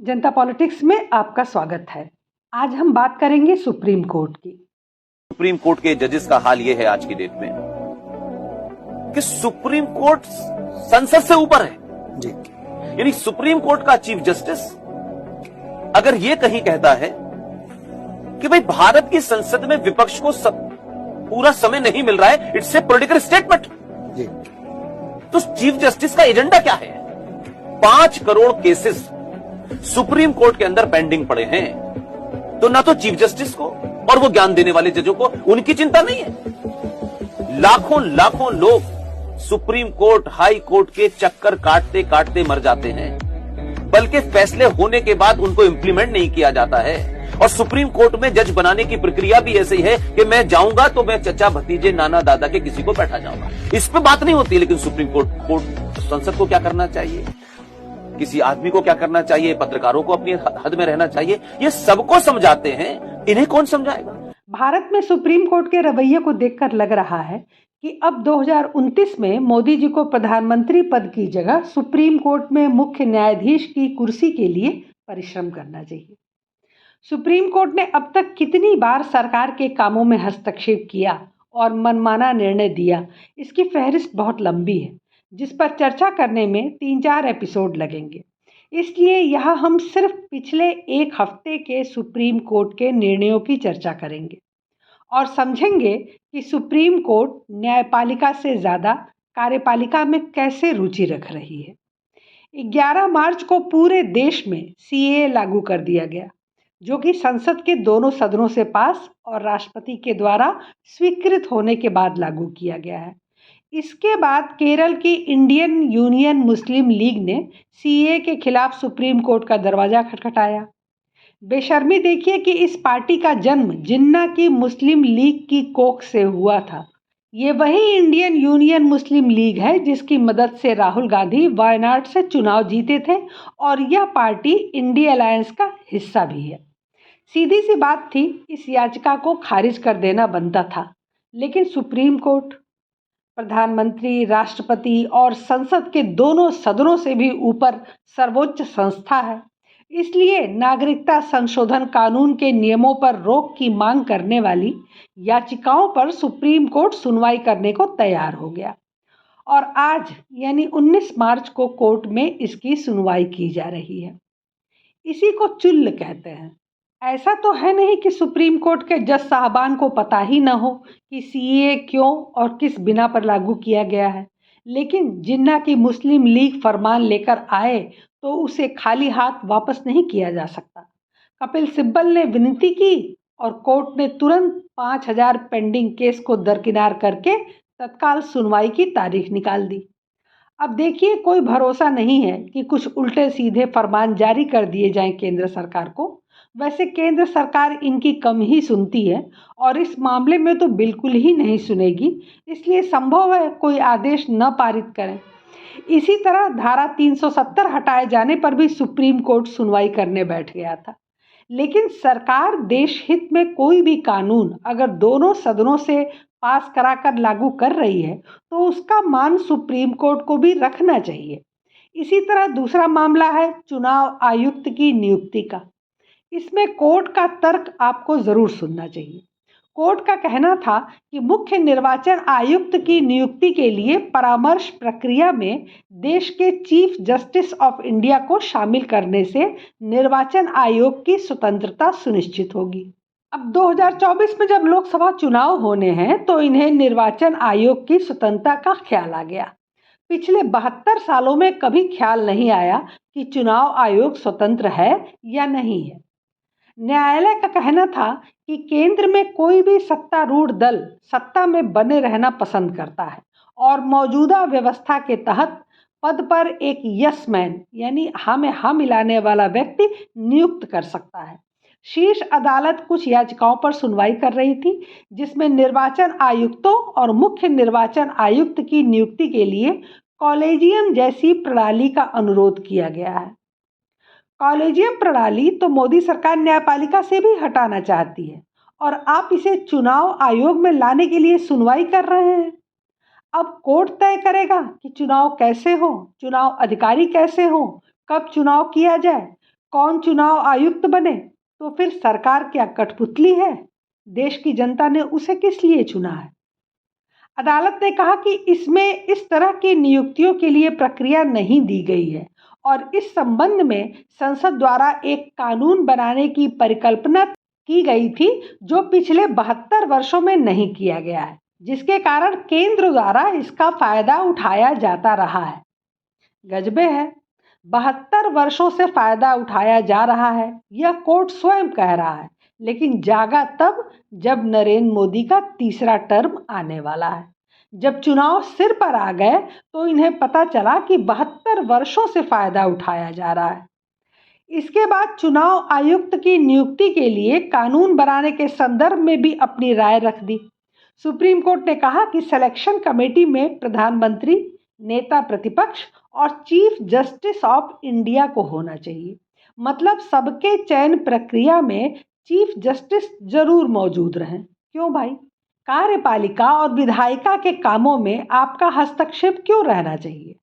जनता politics में आपका स्वागत है। आज हम बात करेंगे सुप्रीम कोर्ट की। सुप्रीम कोर्ट के जजेस का हाल यह है आज की डेट में कि सुप्रीम कोर्ट संसद से ऊपर है जी। यानी सुप्रीम कोर्ट का चीफ जस्टिस अगर यह कहीं कहता है कि भाई भारत की संसद में विपक्ष को पूरा समय नहीं मिल रहा है, इट्स ए पॉलिटिकल स्टेटमेंट जी। तो चीफ जस्टिस का एजेंडा क्या है? 5 करोड़ केसेस सुप्रीम कोर्ट के अंदर पेंडिंग पड़े हैं, तो ना तो चीफ जस्टिस को और वो ज्ञान देने वाले जजों को उनकी चिंता नहीं है। लाखों लोग सुप्रीम कोर्ट, हाई कोर्ट के चक्कर काटते काटते मर जाते हैं, बल्कि फैसले होने के बाद उनको इंप्लीमेंट नहीं किया जाता है। और सुप्रीम कोर्ट में जज बनाने की प्रक्रिया भी ऐसी है कि मैं जाऊंगा तो मैं चचा भतीजे नाना दादा के किसी को बैठा जाऊंगा, इस पे बात नहीं होती। लेकिन सुप्रीम कोर्ट संसद को क्या करना चाहिए, किसी आदमी को क्या करना चाहिए, पत्रकारों को अपनी हद में रहना चाहिए, ये सबको समझाते हैं। इन्हें कौन समझाएगा? भारत में सुप्रीम कोर्ट के रवैये को देखकर लग रहा है कि अब 2029 में मोदी जी को प्रधानमंत्री पद की जगह सुप्रीम कोर्ट में मुख्य न्यायाधीश की कुर्सी के लिए परिश्रम करना चाहिए। सुप्रीम कोर्ट ने अब तक कितनी बार सरकार के कामों में हस्तक्षेप किया और मनमाना निर्णय दिया, इसकी फहरिस्त बहुत लंबी है, जिस पर चर्चा करने में 3-4 एपिसोड लगेंगे। इसलिए यहाँ हम सिर्फ पिछले एक हफ्ते के सुप्रीम कोर्ट के निर्णयों की चर्चा करेंगे और समझेंगे कि सुप्रीम कोर्ट न्यायपालिका से ज़्यादा कार्यपालिका में कैसे रुचि रख रही है। 11 मार्च को पूरे देश में सीएए लागू कर दिया गया, जो कि संसद के दोनों सदनों से पास और राष्ट्रपति के द्वारा स्वीकृत होने के बाद लागू किया गया है। इसके बाद केरल की इंडियन यूनियन मुस्लिम लीग ने सीएए के खिलाफ सुप्रीम कोर्ट का दरवाजा खटखटाया। बेशर्मी देखिए कि इस पार्टी का जन्म जिन्ना की मुस्लिम लीग की कोख से हुआ था। ये वही इंडियन यूनियन मुस्लिम लीग है जिसकी मदद से राहुल गांधी वायनाड से चुनाव जीते थे और यह पार्टी इंडिया अलायंस का हिस्सा भी है। सीधी सी बात थी, इस याचिका को खारिज कर देना बनता था, लेकिन सुप्रीम कोर्ट प्रधानमंत्री, राष्ट्रपति और संसद के दोनों सदनों से भी ऊपर सर्वोच्च संस्था है। इसलिए नागरिकता संशोधन कानून के नियमों पर रोक की मांग करने वाली याचिकाओं पर सुप्रीम कोर्ट सुनवाई करने को तैयार हो गया और आज यानी 19 मार्च को कोर्ट में इसकी सुनवाई की जा रही है। इसी को चुल्ल कहते हैं। ऐसा तो है नहीं कि सुप्रीम कोर्ट के जज साहबान को पता ही न हो कि सीएए क्यों और किस बिना पर लागू किया गया है, लेकिन जिन्ना की मुस्लिम लीग फरमान लेकर आए तो उसे खाली हाथ वापस नहीं किया जा सकता। कपिल सिब्बल ने विनती की और कोर्ट ने तुरंत 5000 पेंडिंग केस को दरकिनार करके तत्काल सुनवाई की तारीख निकाल दी। अब देखिए, कोई भरोसा नहीं है कि कुछ उल्टे सीधे फरमान जारी कर दिए जाएं केंद्र सरकार को। वैसे केंद्र सरकार इनकी कम ही सुनती है और इस मामले में तो बिल्कुल ही नहीं सुनेगी, इसलिए संभव है कोई आदेश न पारित करें। इसी तरह धारा 370 हटाए जाने पर भी सुप्रीम कोर्ट सुनवाई करने बैठ गया था। लेकिन सरकार देश हित में कोई भी कानून अगर दोनों सदनों से पास कराकर लागू कर रही है तो उसका मान सुप्रीम कोर्ट को भी रखना चाहिए। इसी तरह दूसरा मामला है चुनाव आयुक्त की नियुक्ति का। इसमें कोर्ट का तर्क आपको जरूर सुनना चाहिए। कोर्ट का कहना था कि मुख्य निर्वाचन आयुक्त की नियुक्ति के लिए परामर्श प्रक्रिया में देश के चीफ जस्टिस ऑफ इंडिया को शामिल करने से निर्वाचन आयोग की स्वतंत्रता सुनिश्चित होगी। अब 2024 में जब लोकसभा चुनाव होने हैं तो इन्हें निर्वाचन आयोग की स्वतंत्रता का ख्याल आ गया। पिछले 72 सालों में कभी ख्याल नहीं आया कि चुनाव आयोग स्वतंत्र है या नहीं है। न्यायालय का कहना था कि केंद्र में कोई भी सत्तारूढ़ दल सत्ता में बने रहना पसंद करता है और मौजूदा व्यवस्था के तहत पद पर एक यस मैन यानी हाँ में हाँ मिलाने वाला व्यक्ति नियुक्त कर सकता है। शीर्ष अदालत कुछ याचिकाओं पर सुनवाई कर रही थी, जिसमें निर्वाचन आयुक्तों और मुख्य निर्वाचन आयुक्त की नियुक्ति के लिए कॉलेजियम जैसी प्रणाली का अनुरोध किया गया है। कॉलेजियम प्रणाली तो मोदी सरकार न्यायपालिका से भी हटाना चाहती है और आप इसे चुनाव आयोग में लाने के लिए सुनवाई कर रहे हैं। अब कोर्ट तय करेगा कि चुनाव कैसे हो, चुनाव अधिकारी कैसे हो, कब चुनाव किया जाए। कौन चुनाव आयुक्त बने? तो फिर सरकार क्या कठपुतली है? देश की जनता ने उसे किस लिए चुना है? अदालत ने कहा कि इसमें इस तरह की नियुक्तियों के लिए प्रक्रिया नहीं दी गई है और इस संबंध में संसद द्वारा एक कानून बनाने की परिकल्पना की गई थी जो पिछले 72 वर्षों में नहीं किया गया है, जिसके कारण केंद्र द्वारा इसका फायदा उठाया जाता रहा है। गजबे है, 72 वर्षों से फायदा उठाया जा रहा है, यह कोर्ट स्वयं कह रहा है, लेकिन जागा तब जब नरेंद्र मोदी का तीसरा टर्म आने वाला है। जब चुनाव सिर पर आ गए तो इन्हें पता चला कि 72 वर्षों से फायदा उठाया जा रहा है। इसके बाद चुनाव आयुक्त की नियुक्ति के लिए कानून बनाने के संदर्भ में भी अपनी राय रख दी। सुप्रीम कोर्ट ने कहा कि सिलेक्शन कमेटी में प्रधानमंत्री, नेता प्रतिपक्ष और चीफ जस्टिस ऑफ इंडिया को होना चाहिए। मतलब सबके चयन प्रक्रिया में चीफ जस्टिस जरूर मौजूद रहें। क्यों भाई? कार्यपालिका और विधायिका के कामों में आपका हस्तक्षेप क्यों रहना चाहिए?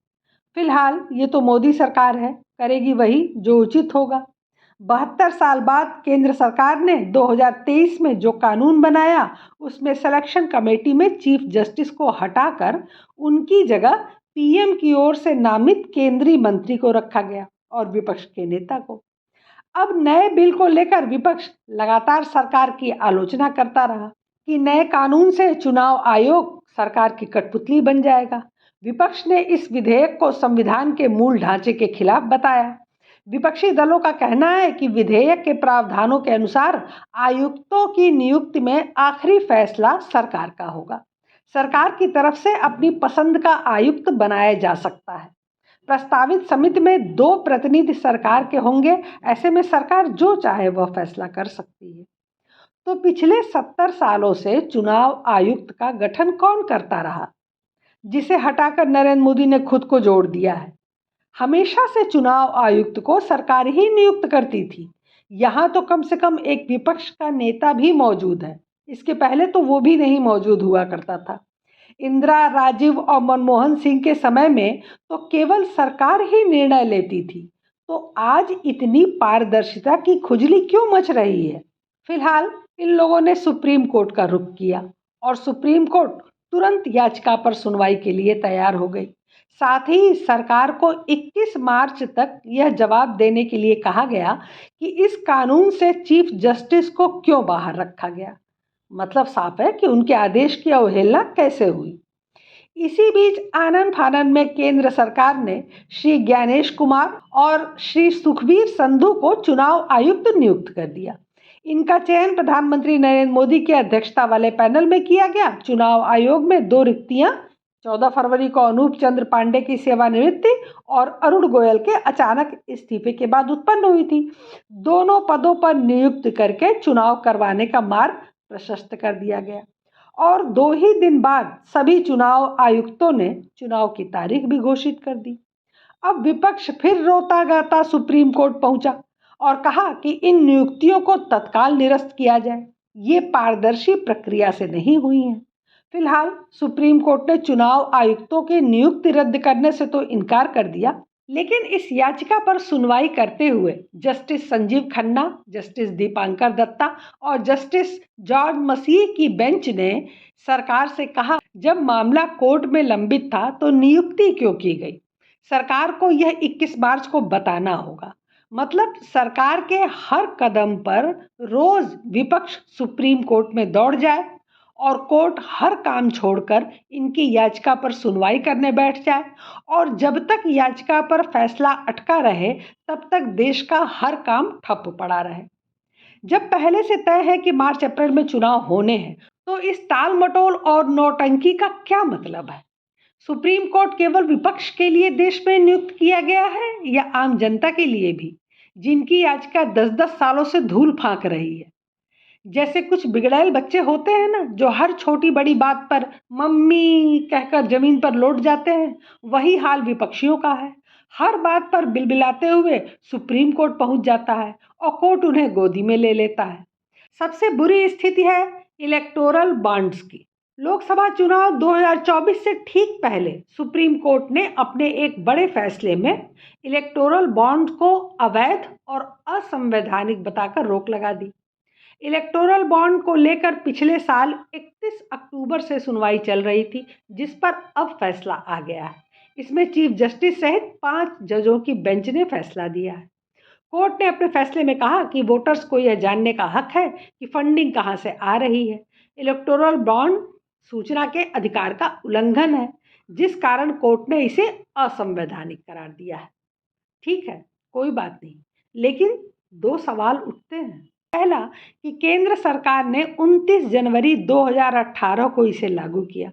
फिलहाल ये तो मोदी सरकार है, करेगी वही जो उचित होगा। 72 साल बाद केंद्र सरकार ने 2023 में जो कानून बनाया उसमें सिलेक्शन कमेटी में चीफ जस्टिस को हटाकर उनकी जगह पीएम की ओर से नामित केंद्रीय मंत्री को रखा गया और विपक्ष के नेता को। अब नए बिल को लेकर विपक्ष लगातार सरकार की आलोचना करता रहा कि नए कानून से चुनाव आयोग सरकार की कठपुतली बन जाएगा। विपक्ष ने इस विधेयक को संविधान के मूल ढांचे के खिलाफ बताया। विपक्षी दलों का कहना है कि विधेयक के प्रावधानों के अनुसार आयुक्तों की नियुक्ति में आखिरी फैसला सरकार का होगा। सरकार की तरफ से अपनी पसंद का आयुक्त बनाया जा सकता है। प्रस्तावित समिति में 2 प्रतिनिधि सरकार के होंगे। ऐसे में सरकार जो चाहे वह फैसला कर सकती है। तो पिछले 70 सालों से चुनाव आयुक्त का गठन कौन करता रहा, जिसे हटाकर नरेंद्र मोदी ने खुद को जोड़ दिया है? हमेशा से चुनाव आयुक्त को सरकार ही नियुक्त करती थी। यहाँ तो कम से कम एक विपक्ष का नेता भी मौजूद है। इसके पहले तो वो भी नहीं मौजूद हुआ करता था। इंदिरा, राजीव और मनमोहन सिंह के समय में तो केवल सरकार ही निर्णय लेती थी। तो आज इतनी पारदर्शिता की खुजली क्यों मच रही है? फिलहाल इन लोगों ने सुप्रीम कोर्ट का रुख किया और सुप्रीम कोर्ट तुरंत याचिका पर सुनवाई के लिए तैयार हो गई। साथ ही सरकार को 21 मार्च तक यह जवाब देने के लिए कहा गया कि इस कानून से चीफ जस्टिस को क्यों बाहर रखा गया। मतलब साफ है कि उनके आदेश की अवहेलना कैसे हुई। इसी बीच आनन फानन में केंद्र सरकार ने श्री ज्ञानेश कुमार और श्री सुखबीर संधू को चुनाव आयुक्त नियुक्त कर दिया। इनका चयन प्रधानमंत्री नरेंद्र मोदी की अध्यक्षता वाले पैनल में किया गया। चुनाव आयोग में 2 रिक्तियां 14 फरवरी को अनूप चंद्र पांडे की सेवानिवृत्ति और अरुण गोयल के अचानक इस्तीफे के बाद उत्पन्न हुई थी। दोनों पदों पर नियुक्त करके चुनाव करवाने का मार्ग प्रशस्त कर दिया गया और 2 ही दिन बाद सभी चुनाव आयुक्तों ने चुनाव की तारीख भी घोषित कर दी। अब विपक्ष फिर रोता गाता सुप्रीम कोर्ट पहुंचा और कहा कि इन नियुक्तियों को तत्काल निरस्त किया जाए। ये पारदर्शी प्रक्रिया से नहीं हुई हैं। फिलहाल सुप्रीम कोर्ट ने चुनाव आयुक्तों की नियुक्ति रद्द करने से तो इनकार कर दिया, लेकिन इस याचिका पर सुनवाई करते हुए जस्टिस संजीव खन्ना, जस्टिस दीपांकर दत्ता और जस्टिस जॉर्ज मसीह की बेंच ने सरकार से कहा, जब मामला कोर्ट में लंबित था तो नियुक्ति क्यों की गई? सरकार को यह 21 मार्च को बताना होगा। मतलब सरकार के हर कदम पर रोज विपक्ष सुप्रीम कोर्ट में दौड़ जाए और कोर्ट हर काम छोड़कर इनकी याचिका पर सुनवाई करने बैठ जाए और जब तक याचिका पर फैसला अटका रहे तब तक देश का हर काम ठप पड़ा रहे। जब पहले से तय है कि मार्च अप्रैल में चुनाव होने हैं तो इस टाल मटोल और नौटंकी का क्या मतलब है? सुप्रीम कोर्ट केवल विपक्ष के लिए देश में नियुक्त किया गया है या आम जनता के लिए भी, जिनकी याचिका 10-10 सालों से धूल फांक रही है? जैसे कुछ बिगड़ैल बच्चे होते हैं ना, जो हर छोटी बड़ी बात पर मम्मी कहकर जमीन पर लौट जाते हैं, वही हाल विपक्षियों का है। हर बात पर बिलबिलाते हुए सुप्रीम कोर्ट पहुंच जाता है और कोर्ट उन्हें गोदी में ले लेता है। सबसे बुरी स्थिति है इलेक्टोरल बॉन्ड्स की। लोकसभा चुनाव 2024 से ठीक पहले सुप्रीम कोर्ट ने अपने एक बड़े फैसले में इलेक्टोरल बॉन्ड को अवैध और असंवैधानिक बताकर रोक लगा दी। इलेक्टोरल बॉन्ड को लेकर पिछले साल 31 अक्टूबर से सुनवाई चल रही थी, जिस पर अब फैसला आ गया है। इसमें चीफ जस्टिस सहित 5 जजों की बेंच ने फैसला दिया है। कोर्ट ने अपने फैसले में कहा कि वोटर्स को यह जानने का हक है कि फंडिंग कहां से आ रही है। इलेक्टोरल बॉन्ड सूचना के अधिकार का उल्लंघन है, जिस कारण कोर्ट ने इसे असंवैधानिक करार दिया है। ठीक है, कोई बात नहीं, लेकिन 2 सवाल उठते हैं। पहला कि केंद्र सरकार ने 29 जनवरी 2018 को इसे लागू किया।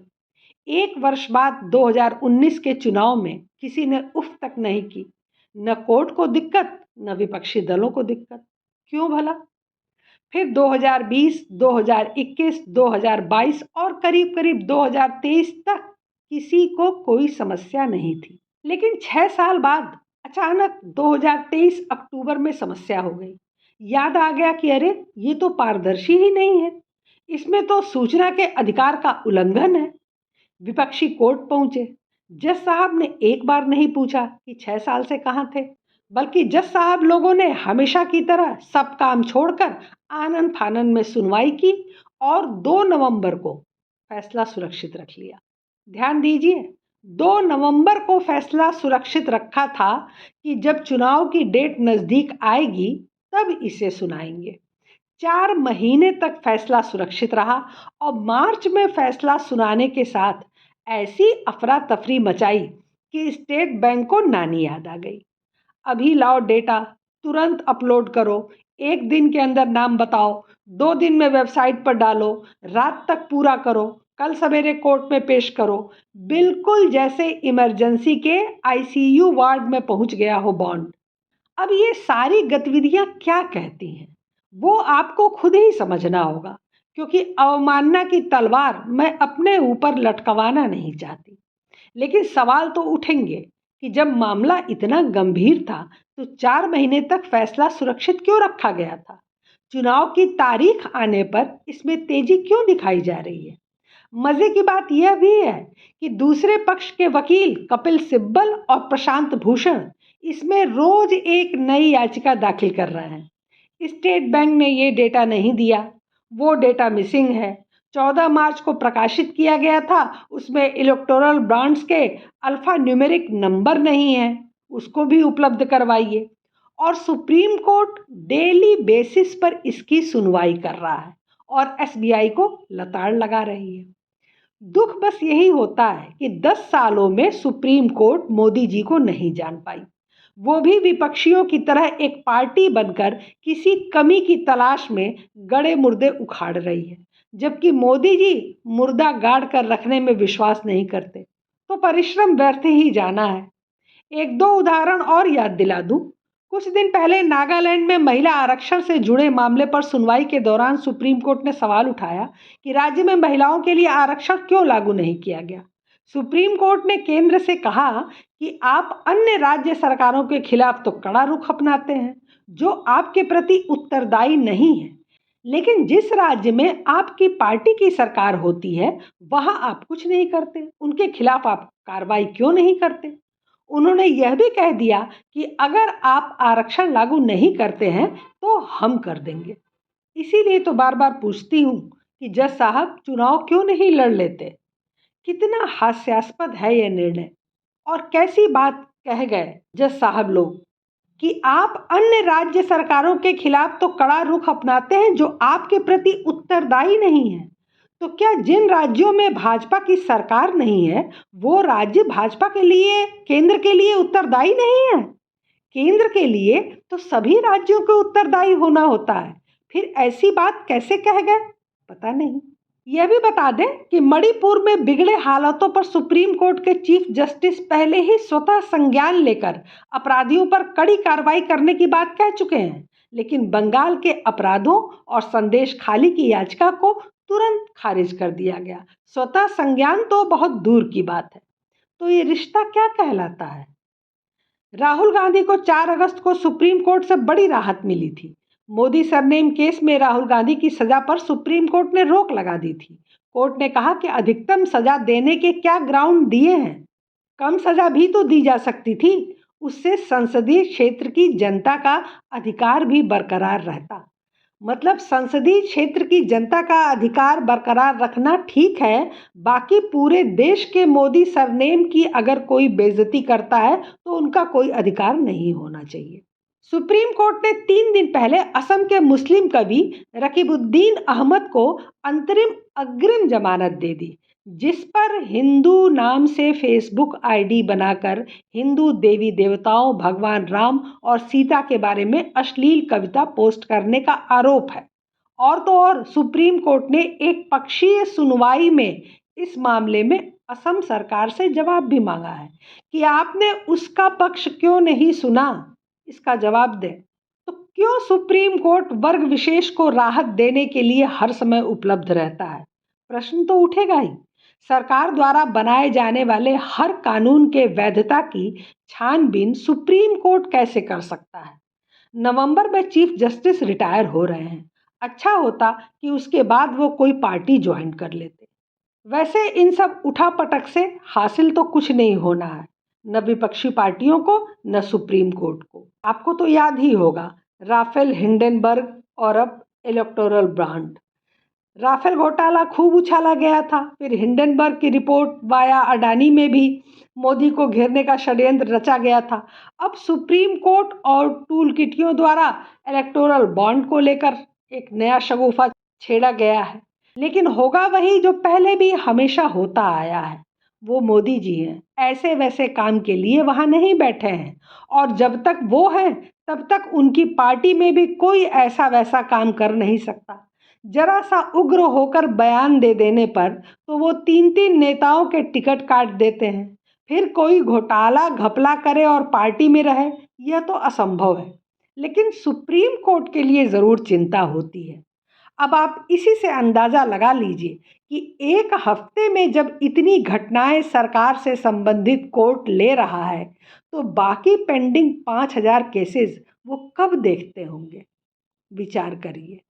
1 वर्ष बाद 2019 के चुनाव में किसी ने उफ तक नहीं की। न कोर्ट को दिक्कत, न विपक्षी दलों को दिक्कत। क्यों भला? फिर 2020, 2021, 2022 और करीब करीब 2023 तक किसी को कोई समस्या नहीं थी। लेकिन 6 साल बाद अचानक 2023 अक्टूबर में समस्या हो गई। याद आ गया कि अरे ये तो पारदर्शी ही नहीं है, इसमें तो सूचना के अधिकार का उल्लंघन है। विपक्षी कोर्ट पहुंचे। जज साहब ने एक बार नहीं पूछा कि 6 साल से कहां थे, बल्कि जज साहब लोगों ने हमेशा की तरह सब काम छोड़कर आनन फानन में सुनवाई की और 2 नवंबर को फैसला सुरक्षित रख लिया। ध्यान दीजिए, 2 नवंबर को फैसला सुरक्षित रखा था कि जब चुनाव की डेट नजदीक आएगी तब इसे सुनाएंगे। 4 महीने तक फैसला सुरक्षित रहा और मार्च में फैसला सुनाने के साथ ऐसी अफरा तफरी मचाई कि स्टेट बैंक को नानी याद आ गई। अभी लाओ डेटा, तुरंत अपलोड करो, 1 दिन के अंदर नाम बताओ, 2 दिन में वेबसाइट पर डालो, रात तक पूरा करो, कल सवेरे कोर्ट में पेश करो। बिल्कुल जैसे इमरजेंसी के आईसीयू वार्ड में पहुंच गया हो बॉन्ड। अब ये सारी गतिविधियां क्या कहती हैं, वो आपको खुद ही समझना होगा, क्योंकि अवमानना की तलवार मैं अपने ऊपर लटकवाना नहीं चाहती। लेकिन सवाल तो उठेंगे कि जब मामला इतना गंभीर था तो 4 महीने तक फैसला सुरक्षित क्यों रखा गया था? चुनाव की तारीख आने पर इसमें तेजी क्यों दिखाई जा रही है? मजे की बात यह भी है कि दूसरे पक्ष के वकील कपिल सिब्बल और प्रशांत भूषण इसमें रोज एक नई याचिका दाखिल कर रहे हैं। स्टेट बैंक ने ये डेटा नहीं दिया, वो डेटा मिसिंग है, 14 मार्च को प्रकाशित किया गया था, उसमें इलेक्टोरल बॉन्ड्स के अल्फा न्यूमेरिक नंबर नहीं है, उसको भी उपलब्ध करवाइए। और सुप्रीम कोर्ट डेली बेसिस पर इसकी सुनवाई कर रहा है और एसबीआई को लताड़ लगा रही है। दुख बस यही होता है कि 10 सालों में सुप्रीम कोर्ट मोदी जी को नहीं जान पाई, वो भी विपक्षियों की तरह एक पार्टी बनकर किसी कमी की तलाश में गड़े मुर्दे उखाड़ रही है, जबकि मोदी जी मुर्दा गाड़ कर रखने में विश्वास नहीं करते, तो परिश्रम व्यर्थ ही जाना है। 1-2 उदाहरण और याद दिला दूं। कुछ दिन पहले नागालैंड में महिला आरक्षण से जुड़े मामले पर सुनवाई के दौरान सुप्रीम कोर्ट ने सवाल उठाया कि राज्य में महिलाओं के लिए आरक्षण क्यों लागू नहीं किया गया। सुप्रीम कोर्ट ने केंद्र से कहा कि आप अन्य राज्य सरकारों के खिलाफ तो कड़ा रुख अपनाते हैं जो आपके प्रति उत्तरदायी नहीं है, लेकिन जिस राज्य में आपकी पार्टी की सरकार होती है वहां आप कुछ नहीं करते, उनके खिलाफ आप कार्रवाई क्यों नहीं करते। उन्होंने यह भी कह दिया कि अगर आप आरक्षण लागू नहीं करते हैं तो हम कर देंगे। इसीलिए तो बार बार पूछती हूँ कि जज साहब चुनाव क्यों नहीं लड़ लेते। कितना हास्यास्पद है यह निर्णय, और कैसी बात कह गए जज साहब लोग कि आप अन्य राज्य सरकारों के खिलाफ तो कड़ा रुख अपनाते हैं जो आपके प्रति उत्तरदायी नहीं है। तो क्या जिन राज्यों में भाजपा की सरकार नहीं है वो राज्य भाजपा के लिए, केंद्र के लिए उत्तरदायी नहीं है? केंद्र के लिए तो सभी राज्यों को उत्तरदायी होना होता है, फिर ऐसी बात कैसे कह गए पता नहीं। यह भी बता दें कि मणिपुर में बिगड़े हालातों पर सुप्रीम कोर्ट के चीफ जस्टिस पहले ही स्वतः संज्ञान लेकर अपराधियों पर कड़ी कार्रवाई करने की बात कह चुके हैं, लेकिन बंगाल के अपराधों और संदेश खाली की याचिका को तुरंत खारिज कर दिया गया। स्वतः संज्ञान तो बहुत दूर की बात है। तो ये रिश्ता क्या कहलाता है? राहुल गांधी को 4 अगस्त को सुप्रीम कोर्ट से बड़ी राहत मिली थी। मोदी सरनेम केस में राहुल गांधी की सजा पर सुप्रीम कोर्ट ने रोक लगा दी थी। कोर्ट ने कहा कि अधिकतम सजा देने के क्या ग्राउंड दिए हैं, कम सजा भी तो दी जा सकती थी, उससे संसदीय क्षेत्र की जनता का अधिकार भी बरकरार रहता। मतलब संसदीय क्षेत्र की जनता का अधिकार बरकरार रखना ठीक है, बाकी पूरे देश के मोदी सरनेम की अगर कोई बेइज्जती करता है तो उनका कोई अधिकार नहीं होना चाहिए। सुप्रीम कोर्ट ने 3 दिन पहले असम के मुस्लिम कवि रकीबुद्दीन अहमद को अंतरिम अग्रिम जमानत दे दी, जिस पर हिंदू नाम से फेसबुक आईडी बनाकर हिंदू देवी देवताओं, भगवान राम और सीता के बारे में अश्लील कविता पोस्ट करने का आरोप है। और तो और सुप्रीम कोर्ट ने एक पक्षीय सुनवाई में इस मामले में असम सरकार से जवाब भी मांगा है कि आपने उसका पक्ष क्यों नहीं सुना, इसका जवाब दें। तो क्यों सुप्रीम कोर्ट वर्ग विशेष को राहत देने के लिए हर समय उपलब्ध रहता है? प्रश्न तो उठेगा ही। सरकार द्वारा बनाए जाने वाले हर कानून के वैधता की छानबीन सुप्रीम कोर्ट कैसे कर सकता है? नवंबर में चीफ जस्टिस रिटायर हो रहे हैं, अच्छा होता कि उसके बाद वो कोई पार्टी ज्वाइन कर लेते। वैसे इन सब उठापटक से हासिल तो कुछ नहीं होना है, न विपक्षी पार्टियों को न सुप्रीम कोर्ट को। आपको तो याद ही होगा राफेल हिंडनबर्ग और अब इलेक्टोरल बॉन्ड। राफेल घोटाला खूब उछाला गया था, फिर हिंडनबर्ग की रिपोर्ट वाया अडानी में भी मोदी को घेरने का षड्यंत्र रचा गया था। अब सुप्रीम कोर्ट और टूल किटियों द्वारा इलेक्टोरल बॉन्ड को लेकर एक नया शगुफा छेड़ा गया है। लेकिन होगा वही जो पहले भी हमेशा होता आया है, वो मोदी जी हैं, ऐसे वैसे काम के लिए वहाँ नहीं बैठे हैं, और जब तक वो हैं तब तक उनकी पार्टी में भी कोई ऐसा वैसा काम कर नहीं सकता। जरा सा उग्र होकर बयान दे देने पर तो वो 3-3 नेताओं के टिकट काट देते हैं, फिर कोई घोटाला घपला करे और पार्टी में रहे, यह तो असंभव है। लेकिन सुप्रीम कोर्ट के लिए ज़रूर चिंता होती है। अब आप इसी से अंदाज़ा लगा लीजिए कि एक हफ्ते में जब इतनी घटनाएं सरकार से संबंधित कोर्ट ले रहा है, तो बाकी पेंडिंग 5,000 केसेस वो कब देखते होंगे? विचार करिए।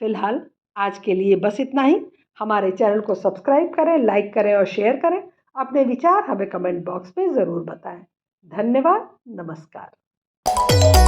फिलहाल आज के लिए बस इतना ही। हमारे चैनल को सब्सक्राइब करें, लाइक करें और शेयर करें। अपने विचार हमें कमेंट बॉक्स में ज़रूर बताएं। धन्यवाद, नमस्कार।